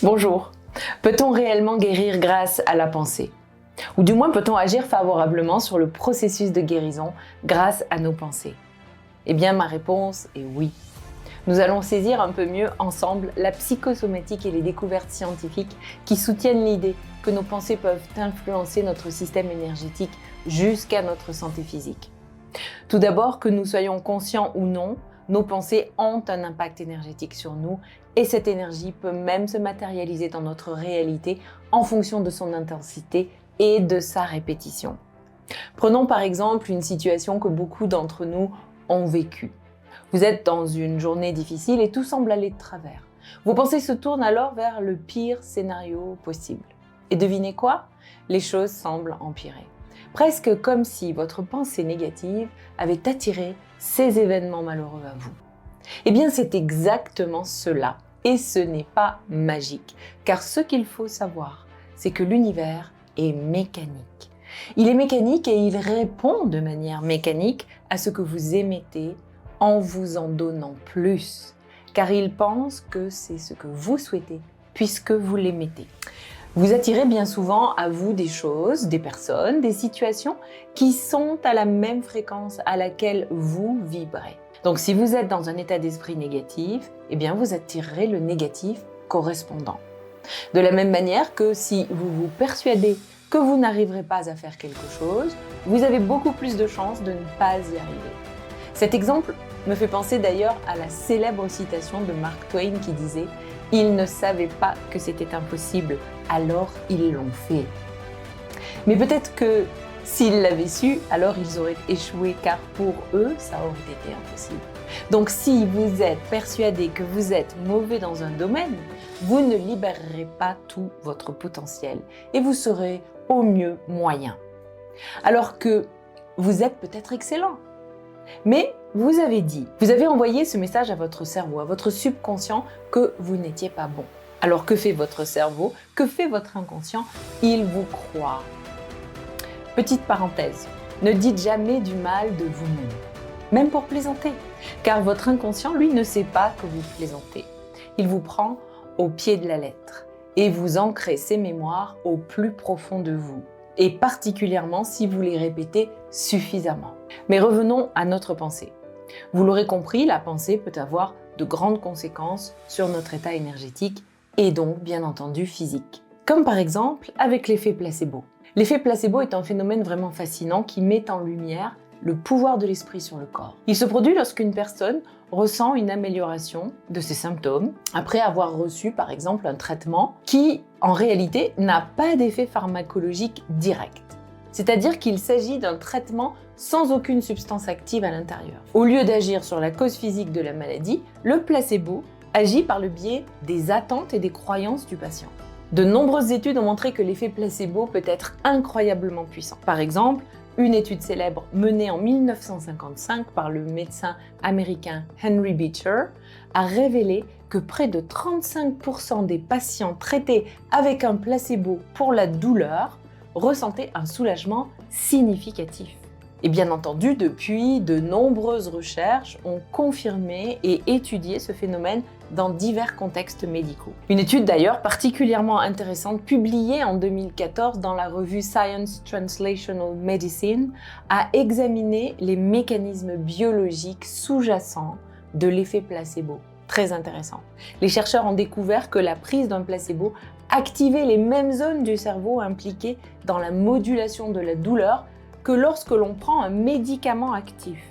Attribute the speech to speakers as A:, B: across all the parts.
A: Bonjour. Peut-on réellement guérir grâce à la pensée? Ou du moins peut-on agir favorablement sur le processus de guérison grâce à nos pensées? Eh bien ma réponse est oui. Nous allons saisir un peu mieux ensemble la psychosomatique et les découvertes scientifiques qui soutiennent l'idée que nos pensées peuvent influencer notre système énergétique jusqu'à notre santé physique. Tout d'abord, que nous soyons conscients ou non, nos pensées ont un impact énergétique sur nous et cette énergie peut même se matérialiser dans notre réalité en fonction de son intensité et de sa répétition. Prenons par exemple une situation que beaucoup d'entre nous ont vécue. Vous êtes dans une journée difficile et tout semble aller de travers. Vos pensées se tournent alors vers le pire scénario possible. Et devinez quoi? Les choses semblent empirer. Presque comme si votre pensée négative avait attiré ces événements malheureux à vous. Eh bien, c'est exactement cela. Et ce n'est pas magique. Car ce qu'il faut savoir, c'est que l'univers est mécanique. Il est mécanique et il répond de manière mécanique à ce que vous émettez en vous en donnant plus. Car il pense que c'est ce que vous souhaitez puisque vous l'émettez. Vous attirez bien souvent à vous des choses, des personnes, des situations qui sont à la même fréquence à laquelle vous vibrez. Donc si vous êtes dans un état d'esprit négatif, eh bien vous attirerez le négatif correspondant. De la même manière que si vous vous persuadez que vous n'arriverez pas à faire quelque chose, vous avez beaucoup plus de chances de ne pas y arriver. Cet exemple me fait penser d'ailleurs à la célèbre citation de Mark Twain qui disait « Ils ne savaient pas que c'était impossible, alors ils l'ont fait. » Mais peut-être que s'ils l'avaient su, alors ils auraient échoué car pour eux, ça aurait été impossible. Donc si vous êtes persuadé que vous êtes mauvais dans un domaine, vous ne libérerez pas tout votre potentiel et vous serez au mieux moyen. Alors que vous êtes peut-être excellent. Mais vous avez envoyé ce message à votre cerveau, à votre subconscient que vous n'étiez pas bon. Alors que fait votre cerveau? Que fait votre inconscient? Il vous croit. Petite parenthèse, ne dites jamais du mal de vous-même, même pour plaisanter, car votre inconscient, lui, ne sait pas que vous plaisantez. Il vous prend au pied de la lettre et vous ancrez ses mémoires au plus profond de vous, et particulièrement si vous les répétez suffisamment. Mais revenons à notre pensée. Vous l'aurez compris, la pensée peut avoir de grandes conséquences sur notre état énergétique et donc, bien entendu, physique. Comme par exemple avec l'effet placebo. L'effet placebo est un phénomène vraiment fascinant qui met en lumière le pouvoir de l'esprit sur le corps. Il se produit lorsqu'une personne ressent une amélioration de ses symptômes après avoir reçu par exemple un traitement qui, en réalité, n'a pas d'effet pharmacologique direct. C'est-à-dire qu'il s'agit d'un traitement sans aucune substance active à l'intérieur. Au lieu d'agir sur la cause physique de la maladie, le placebo agit par le biais des attentes et des croyances du patient. De nombreuses études ont montré que l'effet placebo peut être incroyablement puissant. Par exemple, une étude célèbre menée en 1955 par le médecin américain Henry Beecher a révélé que près de 35% des patients traités avec un placebo pour la douleur ressentaient un soulagement significatif. Et bien entendu, depuis, de nombreuses recherches ont confirmé et étudié ce phénomène dans divers contextes médicaux. Une étude d'ailleurs particulièrement intéressante publiée en 2014 dans la revue Science Translational Medicine a examiné les mécanismes biologiques sous-jacents de l'effet placebo. Très intéressant. Les chercheurs ont découvert que la prise d'un placebo activait les mêmes zones du cerveau impliquées dans la modulation de la douleur que lorsque l'on prend un médicament actif.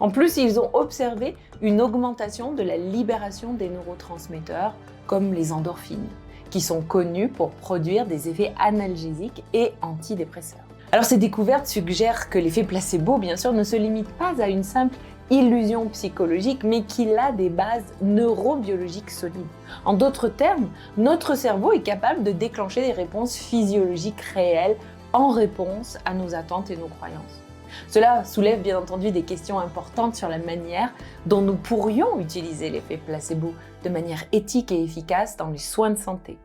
A: En plus, ils ont observé une augmentation de la libération des neurotransmetteurs comme les endorphines, qui sont connus pour produire des effets analgésiques et antidépresseurs. Alors ces découvertes suggèrent que l'effet placebo, bien sûr, ne se limite pas à une simple illusion psychologique, mais qu'il a des bases neurobiologiques solides. En d'autres termes, notre cerveau est capable de déclencher des réponses physiologiques réelles en réponse à nos attentes et nos croyances. Cela soulève bien entendu des questions importantes sur la manière dont nous pourrions utiliser l'effet placebo de manière éthique et efficace dans les soins de santé.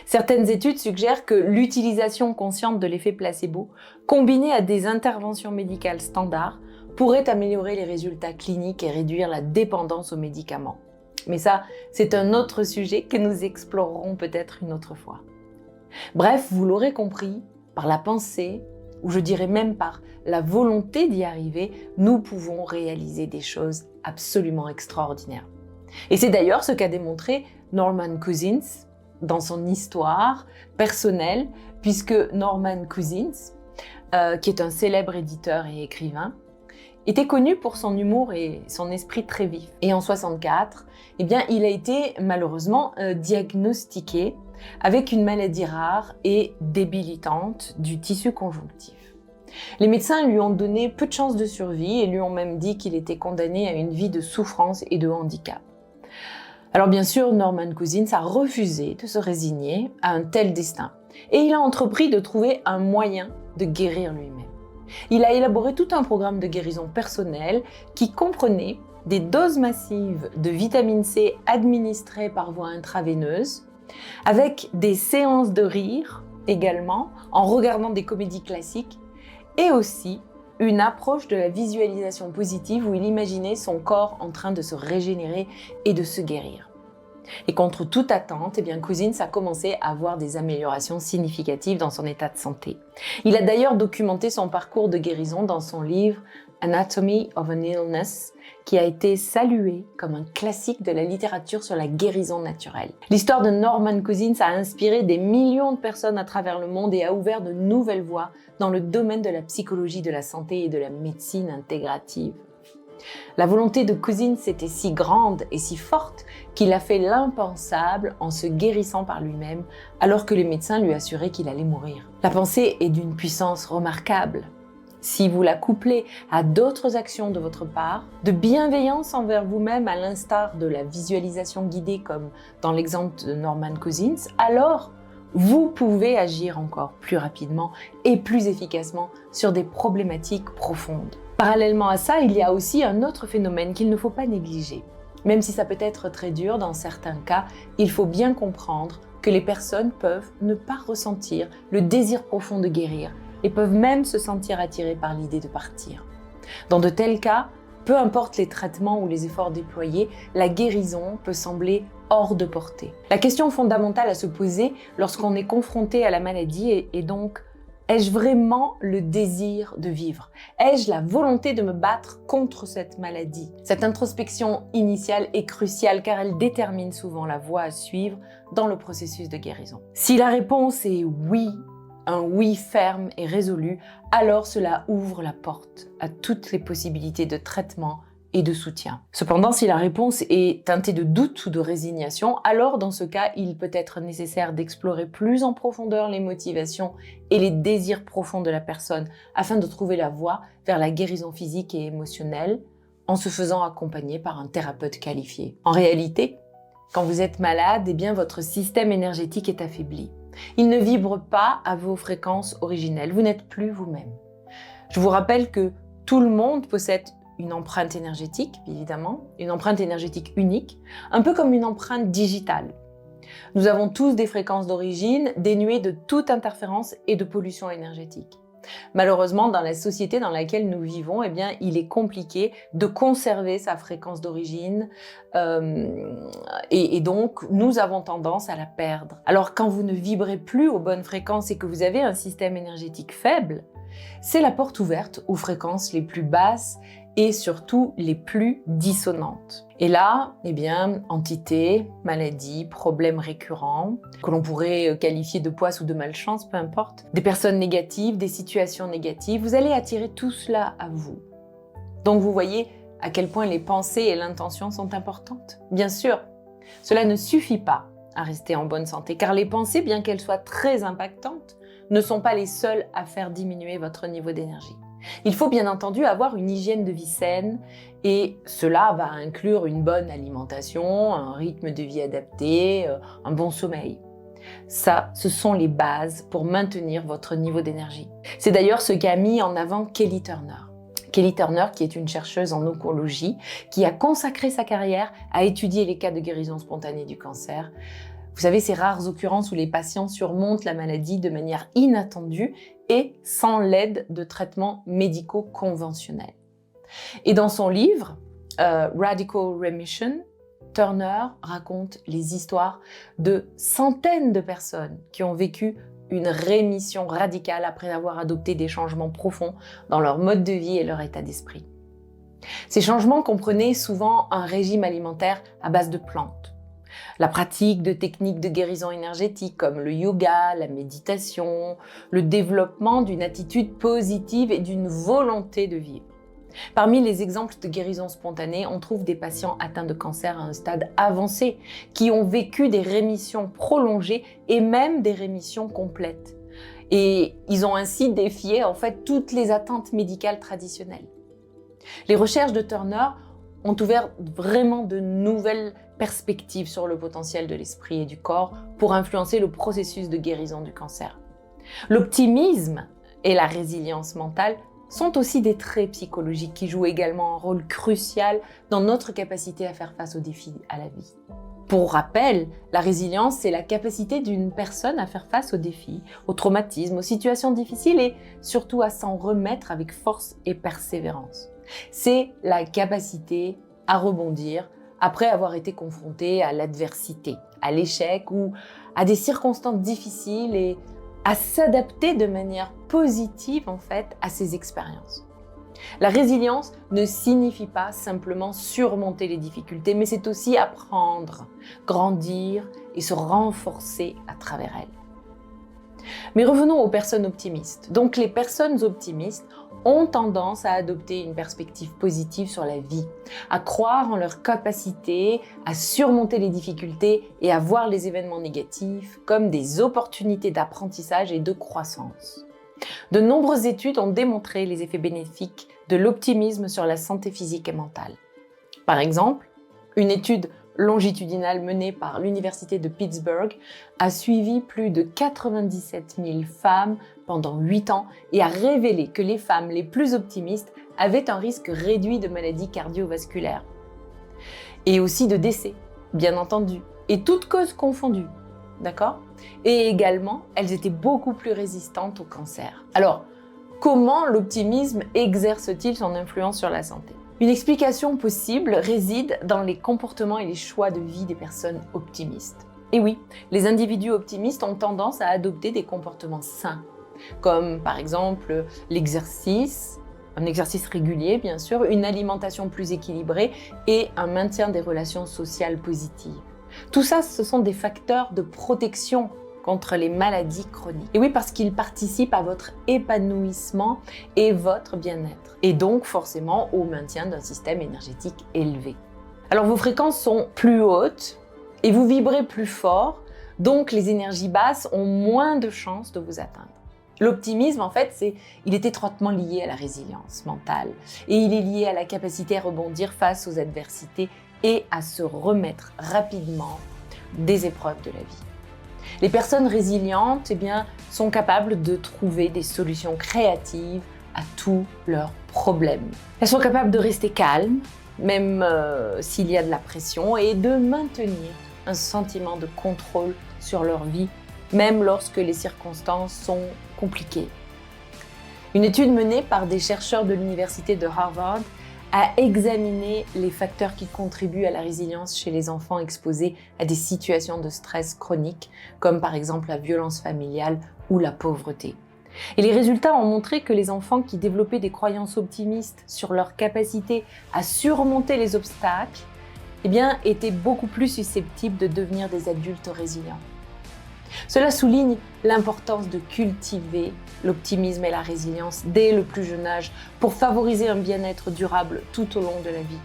A: Certaines études suggèrent que l'utilisation consciente de l'effet placebo, combinée à des interventions médicales standards, pourrait améliorer les résultats cliniques et réduire la dépendance aux médicaments. Mais ça, c'est un autre sujet que nous explorerons peut-être une autre fois. Bref, vous l'aurez compris, par la pensée, ou je dirais même par la volonté d'y arriver, nous pouvons réaliser des choses absolument extraordinaires. Et c'est d'ailleurs ce qu'a démontré Norman Cousins dans son histoire personnelle, puisque Norman Cousins, qui est un célèbre éditeur et écrivain, était connu pour son humour et son esprit très vif. Et en 1964, il a été malheureusement diagnostiqué avec une maladie rare et débilitante du tissu conjonctif. Les médecins lui ont donné peu de chances de survie et lui ont même dit qu'il était condamné à une vie de souffrance et de handicap. Alors bien sûr, Norman Cousins a refusé de se résigner à un tel destin et il a entrepris de trouver un moyen de guérir lui-même. Il a élaboré tout un programme de guérison personnelle qui comprenait des doses massives de vitamine C administrées par voie intraveineuse, avec des séances de rire également, en regardant des comédies classiques, et aussi une approche de la visualisation positive où il imaginait son corps en train de se régénérer et de se guérir. Et contre toute attente, Cousins a commencé à avoir des améliorations significatives dans son état de santé. Il a d'ailleurs documenté son parcours de guérison dans son livre Anatomy of an Illness, qui a été salué comme un classique de la littérature sur la guérison naturelle. L'histoire de Norman Cousins a inspiré des millions de personnes à travers le monde et a ouvert de nouvelles voies dans le domaine de la psychologie de la santé et de la médecine intégrative. La volonté de Cousins était si grande et si forte qu'il a fait l'impensable en se guérissant par lui-même alors que les médecins lui assuraient qu'il allait mourir. La pensée est d'une puissance remarquable. Si vous la couplez à d'autres actions de votre part, de bienveillance envers vous-même à l'instar de la visualisation guidée comme dans l'exemple de Norman Cousins, alors vous pouvez agir encore plus rapidement et plus efficacement sur des problématiques profondes. Parallèlement à ça, il y a aussi un autre phénomène qu'il ne faut pas négliger. Même si ça peut être très dur dans certains cas, il faut bien comprendre que les personnes peuvent ne pas ressentir le désir profond de guérir et peuvent même se sentir attirées par l'idée de partir. Dans de tels cas, peu importe les traitements ou les efforts déployés, la guérison peut sembler hors de portée. La question fondamentale à se poser lorsqu'on est confronté à la maladie est donc: ai-je vraiment le désir de vivre? Ai-je la volonté de me battre contre cette maladie? Cette introspection initiale est cruciale car elle détermine souvent la voie à suivre dans le processus de guérison. Si la réponse est oui, un oui ferme et résolu, alors cela ouvre la porte à toutes les possibilités de traitement et de soutien. Cependant, si la réponse est teintée de doute ou de résignation, alors dans ce cas, il peut être nécessaire d'explorer plus en profondeur les motivations et les désirs profonds de la personne afin de trouver la voie vers la guérison physique et émotionnelle en se faisant accompagner par un thérapeute qualifié. En réalité, quand vous êtes malade, votre système énergétique est affaibli. Il ne vibre pas à vos fréquences originelles. Vous n'êtes plus vous-même. Je vous rappelle que tout le monde possède une empreinte énergétique, évidemment, une empreinte énergétique unique, un peu comme une empreinte digitale. Nous avons tous des fréquences d'origine dénuées de toute interférence et de pollution énergétique. Malheureusement, dans la société dans laquelle nous vivons, il est compliqué de conserver sa fréquence d'origine et donc nous avons tendance à la perdre. Alors quand vous ne vibrez plus aux bonnes fréquences et que vous avez un système énergétique faible, c'est la porte ouverte aux fréquences les plus basses et surtout les plus dissonantes. Et là, entités, maladies, problèmes récurrents, que l'on pourrait qualifier de poisse ou de malchance, peu importe, des personnes négatives, des situations négatives, vous allez attirer tout cela à vous. Donc vous voyez à quel point les pensées et l'intention sont importantes. Bien sûr, cela ne suffit pas à rester en bonne santé, car les pensées, bien qu'elles soient très impactantes, ne sont pas les seules à faire diminuer votre niveau d'énergie. Il faut bien entendu avoir une hygiène de vie saine et cela va inclure une bonne alimentation, un rythme de vie adapté, un bon sommeil. Ça, ce sont les bases pour maintenir votre niveau d'énergie. C'est d'ailleurs ce qu'a mis en avant Kelly Turner. Kelly Turner, qui est une chercheuse en oncologie, qui a consacré sa carrière à étudier les cas de guérison spontanée du cancer. Vous savez, ces rares occurrences où les patients surmontent la maladie de manière inattendue et sans l'aide de traitements médicaux conventionnels. Et dans son livre, Radical Remission, Turner raconte les histoires de centaines de personnes qui ont vécu une rémission radicale après avoir adopté des changements profonds dans leur mode de vie et leur état d'esprit. Ces changements comprenaient souvent un régime alimentaire à base de plantes, la pratique de techniques de guérison énergétique comme le yoga, la méditation, le développement d'une attitude positive et d'une volonté de vivre. Parmi les exemples de guérison spontanée, on trouve des patients atteints de cancer à un stade avancé qui ont vécu des rémissions prolongées et même des rémissions complètes. Et ils ont ainsi défié en fait toutes les attentes médicales traditionnelles. Les recherches de Turner ont ouvert vraiment de nouvelles perspectives sur le potentiel de l'esprit et du corps pour influencer le processus de guérison du cancer. L'optimisme et la résilience mentale sont aussi des traits psychologiques qui jouent également un rôle crucial dans notre capacité à faire face aux défis à la vie. Pour rappel, la résilience, c'est la capacité d'une personne à faire face aux défis, aux traumatismes, aux situations difficiles et surtout à s'en remettre avec force et persévérance. C'est la capacité à rebondir après avoir été confronté à l'adversité, à l'échec ou à des circonstances difficiles et à s'adapter de manière positive en fait à ces expériences. La résilience ne signifie pas simplement surmonter les difficultés, mais c'est aussi apprendre, grandir et se renforcer à travers elles. Mais revenons aux personnes optimistes. Donc les personnes optimistes ont tendance à adopter une perspective positive sur la vie, à croire en leur capacité à surmonter les difficultés et à voir les événements négatifs comme des opportunités d'apprentissage et de croissance. De nombreuses études ont démontré les effets bénéfiques de l'optimisme sur la santé physique et mentale. Par exemple, une étude longitudinale menée par l'Université de Pittsburgh a suivi plus de 97 000 femmes pendant 8 ans et a révélé que les femmes les plus optimistes avaient un risque réduit de maladies cardiovasculaires et aussi de décès, bien entendu, et toutes causes confondues, d'accord ? Et également, elles étaient beaucoup plus résistantes au cancer. Alors, comment l'optimisme exerce-t-il son influence sur la santé ? Une explication possible réside dans les comportements et les choix de vie des personnes optimistes. Et oui, les individus optimistes ont tendance à adopter des comportements sains, comme par exemple l'exercice, un exercice régulier bien sûr, une alimentation plus équilibrée et un maintien des relations sociales positives. Tout ça, ce sont des facteurs de protection contre les maladies chroniques. Et oui, parce qu'ils participent à votre épanouissement et votre bien-être. Et donc, forcément, au maintien d'un système énergétique élevé. Alors, vos fréquences sont plus hautes et vous vibrez plus fort, donc les énergies basses ont moins de chances de vous atteindre. L'optimisme, en fait, il est étroitement lié à la résilience mentale et il est lié à la capacité à rebondir face aux adversités et à se remettre rapidement des épreuves de la vie. Les personnes résilientes sont capables de trouver des solutions créatives à tous leurs problèmes. Elles sont capables de rester calmes, même s'il y a de la pression, et de maintenir un sentiment de contrôle sur leur vie, même lorsque les circonstances sont compliquées. Une étude menée par des chercheurs de l'université de Harvard a examiné les facteurs qui contribuent à la résilience chez les enfants exposés à des situations de stress chronique, comme par exemple la violence familiale ou la pauvreté. Et les résultats ont montré que les enfants qui développaient des croyances optimistes sur leur capacité à surmonter les obstacles, étaient beaucoup plus susceptibles de devenir des adultes résilients. Cela souligne l'importance de cultiver l'optimisme et la résilience dès le plus jeune âge pour favoriser un bien-être durable tout au long de la vie.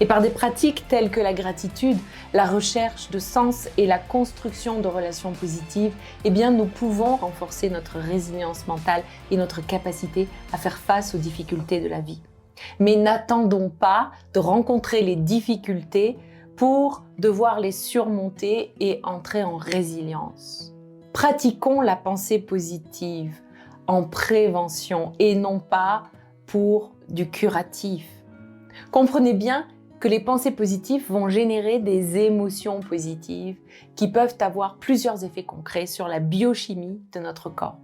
A: Et par des pratiques telles que la gratitude, la recherche de sens et la construction de relations positives, nous pouvons renforcer notre résilience mentale et notre capacité à faire face aux difficultés de la vie. Mais n'attendons pas de rencontrer les difficultés pour devoir les surmonter et entrer en résilience. Pratiquons la pensée positive en prévention et non pas pour du curatif. Comprenez bien que les pensées positives vont générer des émotions positives qui peuvent avoir plusieurs effets concrets sur la biochimie de notre corps,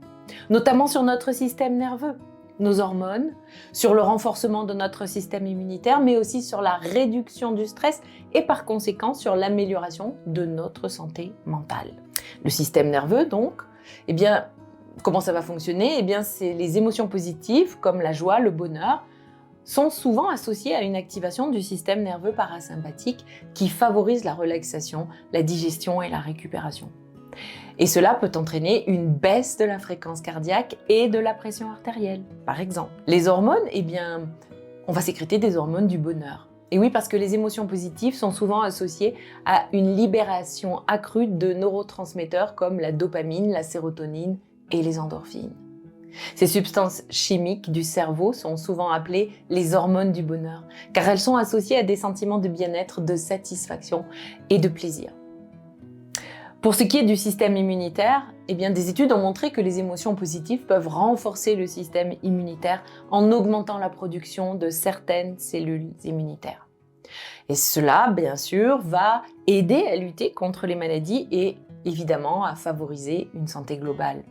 A: notamment sur notre système nerveux. nos hormones, sur le renforcement de notre système immunitaire, mais aussi sur la réduction du stress et par conséquent sur l'amélioration de notre santé mentale. Le système nerveux, donc, eh bien, comment ça va fonctionner? Eh bien, c'est les émotions positives comme la joie, le bonheur, sont souvent associées à une activation du système nerveux parasympathique qui favorise la relaxation, la digestion et la récupération. Et cela peut entraîner une baisse de la fréquence cardiaque et de la pression artérielle, par exemple. Les hormones, eh bien, on va sécréter des hormones du bonheur. Et oui, parce que les émotions positives sont souvent associées à une libération accrue de neurotransmetteurs comme la dopamine, la sérotonine et les endorphines. Ces substances chimiques du cerveau sont souvent appelées les hormones du bonheur, car elles sont associées à des sentiments de bien-être, de satisfaction et de plaisir. Pour ce qui est du système immunitaire, eh bien, des études ont montré que les émotions positives peuvent renforcer le système immunitaire en augmentant la production de certaines cellules immunitaires. Et cela, bien sûr, va aider à lutter contre les maladies et évidemment à favoriser une santé globale.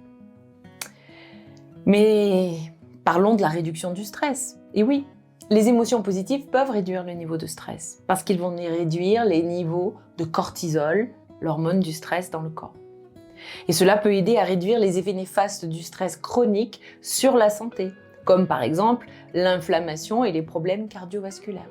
A: Mais parlons de la réduction du stress. Et oui, les émotions positives peuvent réduire le niveau de stress parce qu'ils vont réduire les niveaux de cortisol, l'hormone du stress dans le corps. Et cela peut aider à réduire les effets néfastes du stress chronique sur la santé, comme par exemple l'inflammation et les problèmes cardiovasculaires.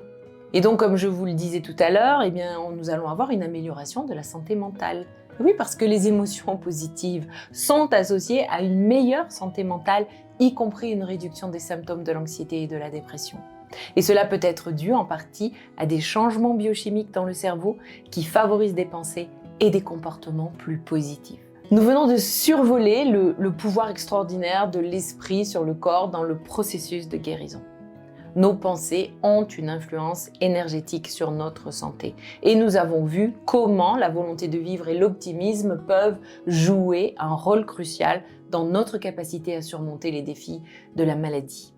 A: Et donc, comme je vous le disais tout à l'heure, eh bien, nous allons avoir une amélioration de la santé mentale. Oui, parce que les émotions positives sont associées à une meilleure santé mentale, y compris une réduction des symptômes de l'anxiété et de la dépression. Et cela peut être dû en partie à des changements biochimiques dans le cerveau qui favorisent des pensées et des comportements plus positifs. Nous venons de survoler le pouvoir extraordinaire de l'esprit sur le corps dans le processus de guérison. Nos pensées ont une influence énergétique sur notre santé et nous avons vu comment la volonté de vivre et l'optimisme peuvent jouer un rôle crucial dans notre capacité à surmonter les défis de la maladie.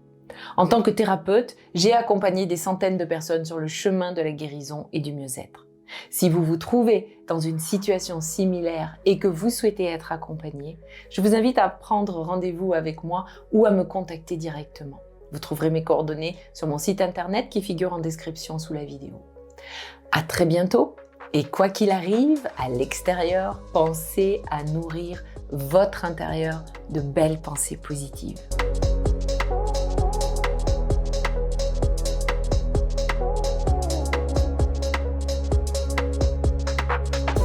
A: En tant que thérapeute, j'ai accompagné des centaines de personnes sur le chemin de la guérison et du mieux-être. Si vous vous trouvez dans une situation similaire et que vous souhaitez être accompagné, je vous invite à prendre rendez-vous avec moi ou à me contacter directement. Vous trouverez mes coordonnées sur mon site internet qui figure en description sous la vidéo. À très bientôt et quoi qu'il arrive, à l'extérieur, pensez à nourrir votre intérieur de belles pensées positives.